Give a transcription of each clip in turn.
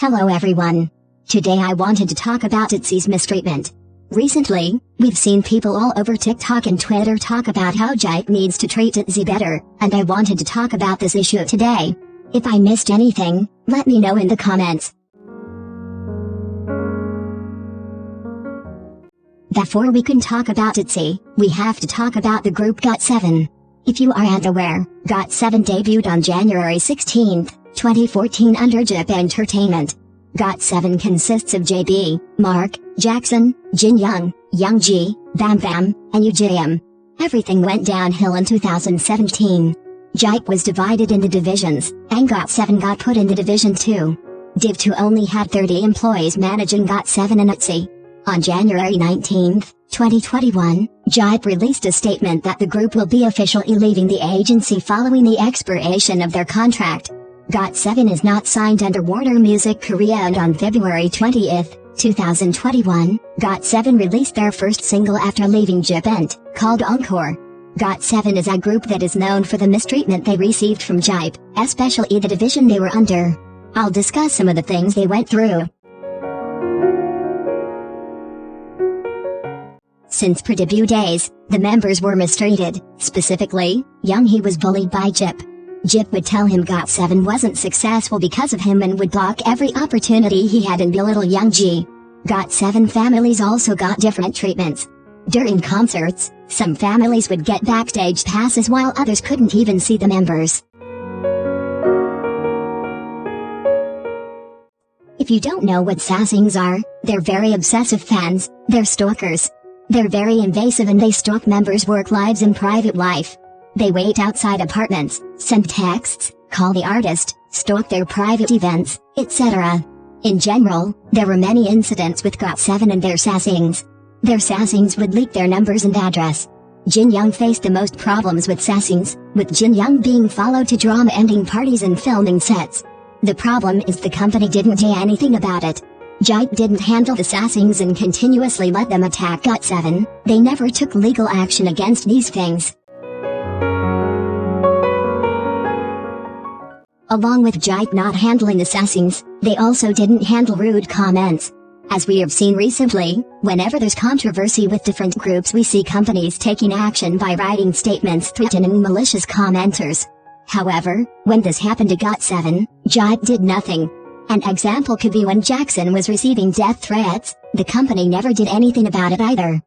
Hello everyone. Today I wanted to talk about itzy's mistreatment. Recently, we've seen people all over TikTok and Twitter talk about how got7 needs to treat itzy better, and I wanted to talk about this issue today. If I missed anything, let me know in the comments. Before we can talk about itzy, we have to talk about the group got7. If you aren't aware, got7 debuted on January 16, 2014 under got7 Entertainment. got7 consists of JB, Mark, Jackson, Jinyoung, Youngji, Bam Bam, and Yujim. Everything went downhill in 2017. got7 was divided into divisions, and got7 got put into Division 2. Div 2 only had 30 employees managing got7 and itzy. On January 19, 2021, got7 released a statement that the group will be officially leaving the agency following the expiration of their contract. got7 is not signed under Warner Music Korea, and on February 20, 2021, got7 released their first single after leaving got7, called Encore. got7 is a group that is known for the mistreatment they received from got7, especially the division they were under. I'll discuss some of the things they went through. Since pre-debut days, the members were mistreated. Specifically, Youngji was bullied by got7. got7 would tell him got7 wasn't successful because of him and would block every opportunity he had and belittle Youngji. got7 families also got different treatments. During concerts, some families would get backstage passes while others couldn't even see the members. If you don't know what sasaengs are, they're very obsessive fans, they're stalkers. They're very invasive and they stalk members' work lives and private life. They wait outside apartments, send texts, call the artist, stalk their private events, etc. In general, there were many incidents with got7 and their sasaengs. Their sasaengs would leak their numbers and address. Jinyoung faced the most problems with sasaengs, with Jinyoung being followed to drama-ending parties and filming sets. The problem is the company didn't do anything about it. got7 didn't handle the sasaengs and continuously let them attack got7. They never took legal action against these things. Along with got7 not handling the sasaengs, they also didn't handle rude comments. As we have seen recently, whenever there's controversy with different groups, we see companies taking action by writing statements threatening malicious commenters. However, when this happened to got7, got7 did nothing. An example could be when Jackson was receiving death threats, the company never did anything about it either.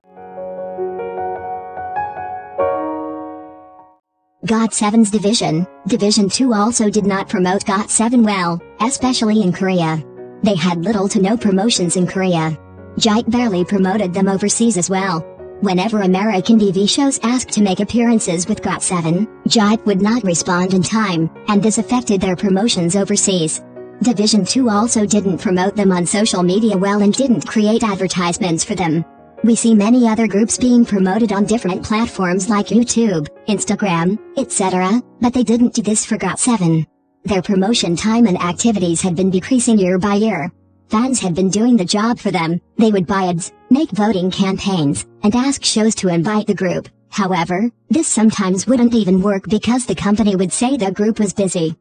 got7's Division 2 also did not promote got7 well, especially in Korea. They had little to no promotions in Korea. got7 barely promoted them overseas as well. Whenever American TV shows asked to make appearances with got7, got7 would not respond in time, and this affected their promotions overseas. Division 2 also didn't promote them on social media well and didn't create advertisements for them. We see many other groups being promoted on different platforms like YouTube, Instagram, etc., but they didn't do this for got7. Their promotion time and activities had been decreasing year by year. Fans had been doing the job for them. They would buy ads, make voting campaigns, and ask shows to invite the group. However, this sometimes wouldn't even work because the company would say the group was busy.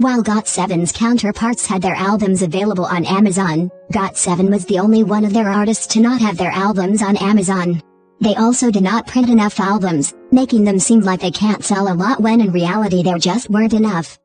While got7's counterparts had their albums available on Amazon, got7 was the only one of their artists to not have their albums on Amazon. They also did not print enough albums, making them seem like they can't sell a lot when in reality there just weren't enough.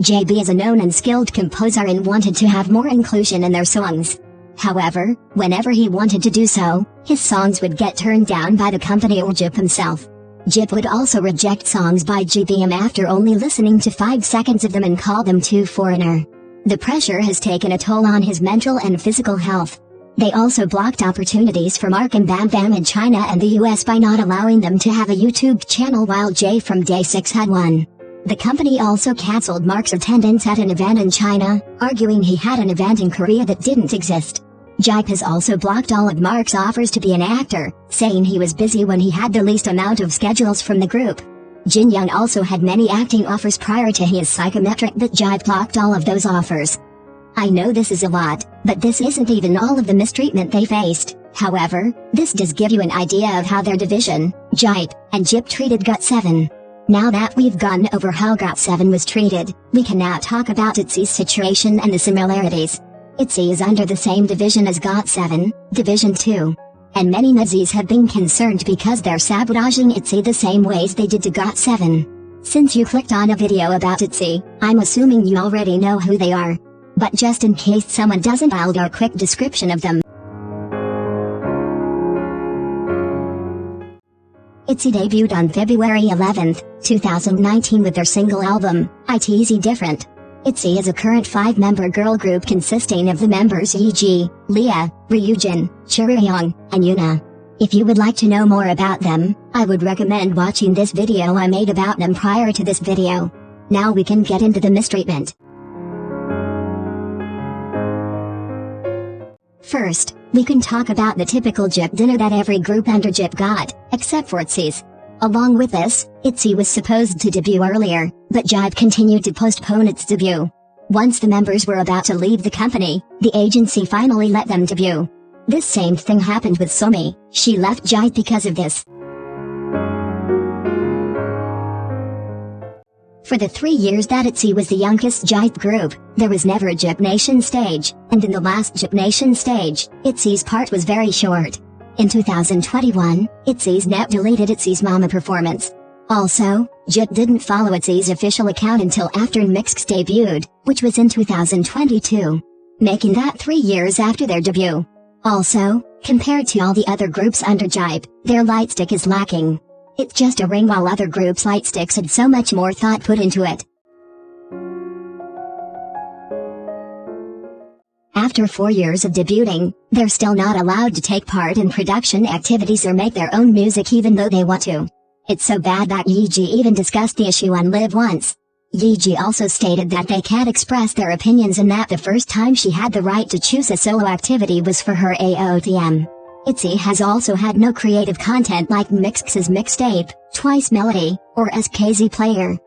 JB is a known and skilled composer and wanted to have more inclusion in their songs. However, whenever he wanted to do so, his songs would get turned down by the company or got7 himself. got7 would also reject songs by JB after only listening to 5 seconds of them and call them too foreigner. The pressure has taken a toll on his mental and physical health. They also blocked opportunities for Mark and Bam Bam in China and the US by not allowing them to have a YouTube channel while Jay from Day6 had one. The company also cancelled Mark's attendance at an event in China, arguing he had an event in Korea that didn't exist. got7 has also blocked all of Mark's offers to be an actor, saying he was busy when he had the least amount of schedules from the group. Jinyoung also had many acting offers prior to his psychometric, but got7 blocked all of those offers. I know this is a lot, but this isn't even all of the mistreatment they faced. However, this does give you an idea of how their division, Jipe, and Jip treated got7. Now that we've gone over how got7 was treated, we can now talk about itzy's situation and the similarities. Itzy is under the same division as got7, Division 2. And many Nazis have been concerned because they're sabotaging itzy the same ways they did to got7. Since you clicked on a video about itzy, I'm assuming you already know who they are. But just in case someone doesn't, I'll do a quick description of them. Itzy debuted on February 11, 2019 with their single album, itzy Different. Itzy is a current 5-member girl group consisting of the members Yi, Leah, Ryujin, Chaeryeong, and Yuna. If you would like to know more about them, I would recommend watching this video I made about them prior to this video. Now we can get into the mistreatment. First, we can talk about the typical Jip dinner that every group under Jip got, except for itzy's. Along with this, itzy was supposed to debut earlier, but Jipe continued to postpone its debut. Once the members were about to leave the company, the agency finally let them debut. This same thing happened with Somi. She left Jipe because of this. For the 3 years that itzy was the youngest Jipe group, there was never a Jip Nation stage, and in the last Jip Nation stage, itzy's part was very short. In 2021, itzy's net deleted itzy's Mama performance. Also, Jip didn't follow itzy's official account until after nmixx debuted, which was in 2022. Making that 3 years after their debut. Also, compared to all the other groups under Jipe, their lightstick is lacking. It's just a ring while other groups' lightsticks had so much more thought put into it. After 4 years of debuting, they're still not allowed to take part in production activities or make their own music even though they want to. It's so bad that Yi even discussed the issue on Live Once. Yi also stated that they can't express their opinions and that the first time she had the right to choose a solo activity was for her AOTM. Itzy has also had no creative content like nmixx's mixtape, Twice Melody, or SKZ Player.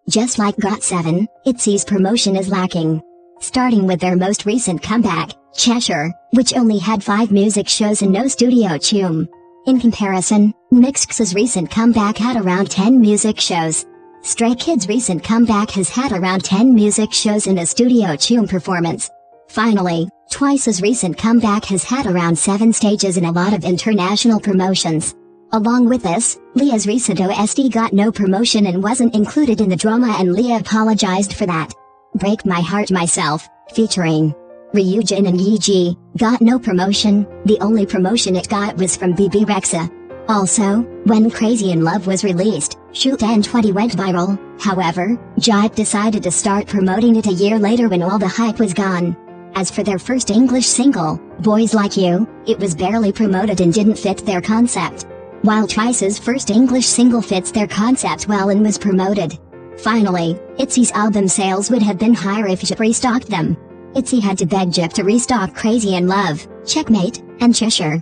Just like got7, itzy's promotion is lacking. Starting with their most recent comeback, Cheshire, which only had 5 music shows and no studio tzuyu. In comparison, nmixx's recent comeback had around 10 music shows. Stray Kids' recent comeback has had around 10 music shows and a studio tzuyu performance. Finally, Twice's recent comeback has had around 7 stages and a lot of international promotions. Along with this, Leah's recent OST got no promotion and wasn't included in the drama, and Leah apologized for that. Break My Heart Myself, featuring Ryujin and Yi, got no promotion. The only promotion it got was from BB Rexa. Also, when Crazy in Love was released, Shoot and 20 went viral. However, Jipe decided to start promoting it a year later when all the hype was gone. As for their first English single, Boys Like You, it was barely promoted and didn't fit their concept. While Twice's first English single fits their concept well and was promoted. Finally, itzy's album sales would have been higher if Jip restocked them. Itzy had to beg Jip to restock Crazy in Love, Checkmate, and Cheshire.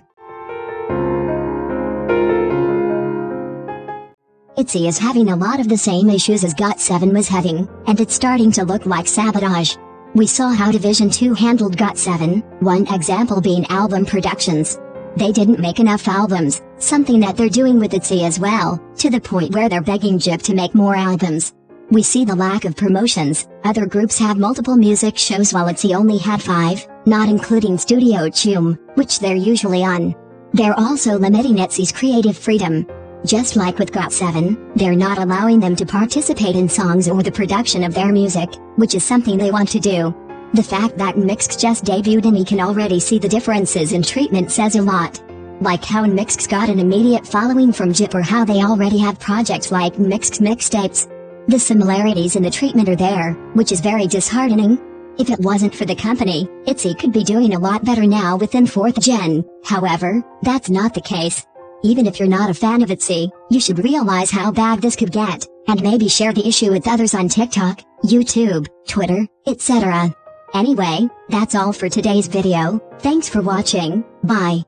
Itzy is having a lot of the same issues as got7 was having, and it's starting to look like sabotage. We saw how Division 2 handled got7, one example being album productions. They didn't make enough albums, something that they're doing with itzy as well, to the point where they're begging Jip to make more albums. We see the lack of promotions. Other groups have multiple music shows while itzy only had 5, not including studio tzuyu, which they're usually on. They're also limiting itzy's creative freedom. Just like with got7, they're not allowing them to participate in songs or the production of their music, which is something they want to do. The fact that nmixx just debuted and we can already see the differences in treatment says a lot. Like how nmixx got an immediate following from Jip, or how they already have projects like nmixx mixtapes. The similarities in the treatment are there, which is very disheartening. If it wasn't for the company, itzy could be doing a lot better now within 4th gen. However, that's not the case. Even if you're not a fan of itzy, you should realize how bad this could get, and maybe share the issue with others on TikTok, YouTube, Twitter, etc. Anyway, that's all for today's video. Thanks for watching. Bye.